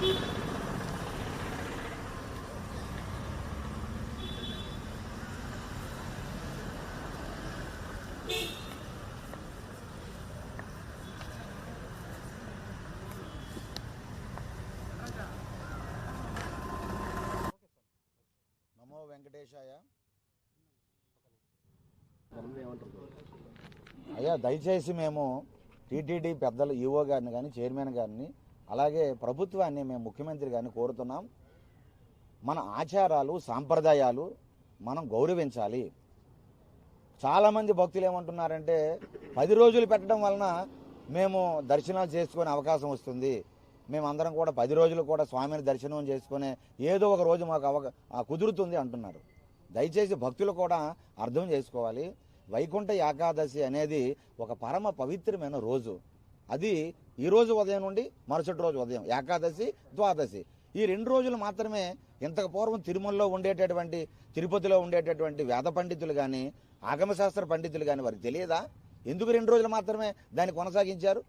నమో వెంకటేశాయ. అయ్యా, దయచేసి మేము టీటీడీ పెద్దలు ఈఓ గారిని కానీ చైర్మన్ గారిని అలాగే ప్రభుత్వాన్ని మేము ముఖ్యమంత్రి గారిని కోరుతున్నాం. మన ఆచారాలు సాంప్రదాయాలు మనం గౌరవించాలి. చాలామంది భక్తులు ఏమంటున్నారంటే 10 రోజులు పెట్టడం వలన మేము దర్శనాలు చేసుకునే అవకాశం వస్తుంది, మేమందరం కూడా 10 రోజులు కూడా స్వామిని దర్శనం చేసుకునే ఏదో ఒక రోజు మాకు కుదురుతుంది అంటున్నారు. దయచేసి భక్తులు కూడా అర్థం చేసుకోవాలి. వైకుంఠ ఏకాదశి అనేది ఒక పరమ పవిత్రమైన రోజు. అది ఈ రోజు ఉదయం నుండి మరుసటి రోజు ఉదయం ఏకాదశి, ద్వాదశి, ఈ 2 రోజులు మాత్రమే. ఇంతకు పూర్వం తిరుమలలో ఉండేటటువంటి, తిరుపతిలో ఉండేటటువంటి వేద పండితులు కానీ ఆగమశాస్త్ర పండితులు కానీ వారికి తెలియదా? ఎందుకు 2 రోజులు మాత్రమే దాన్ని కొనసాగించారు?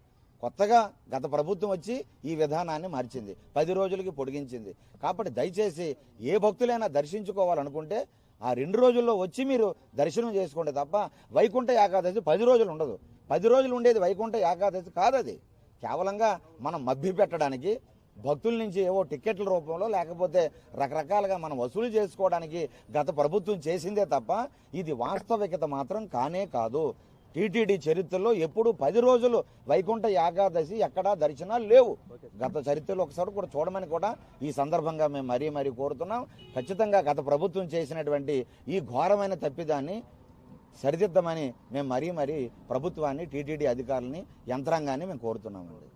కొత్తగా గత ప్రభుత్వం వచ్చి ఈ విధానాన్ని మార్చింది, 10 రోజులకి పొడిగించింది. కాబట్టి దయచేసి ఏ భక్తులైనా దర్శించుకోవాలనుకుంటే ఆ 2 రోజుల్లో వచ్చి మీరు దర్శనం చేసుకోండి తప్ప వైకుంఠ ఏకాదశి 10 రోజులు ఉండదు. 10 రోజులు ఉండేది వైకుంఠ ఏకాదశి కాదది. కేవలంగా మనం మభ్య పెట్టడానికి, భక్తుల నుంచి ఏవో టిక్కెట్ల రూపంలో లేకపోతే రకరకాలుగా మనం వసూలు చేసుకోవడానికి గత ప్రభుత్వం చేసిందే తప్ప ఇది వాస్తవికత మాత్రం కానే కాదు. టీటీడీ చరిత్రలో ఎప్పుడు 10 రోజులు వైకుంఠ ఏకాదశి ఎక్కడా దర్శనాలు లేవు. గత చరిత్రలో ఒకసారి కూడా చూడమని కూడా ఈ సందర్భంగా మేము మరీ కోరుతున్నాం. ఖచ్చితంగా గత ప్రభుత్వం చేసినటువంటి ఈ ఘోరమైన తప్పిదాన్ని సరిదిద్దమని మేము మరీ ప్రభుత్వాన్ని, టీటీడీ అధికారులని, యంత్రాంగాన్ని మేము కోరుతున్నామండి.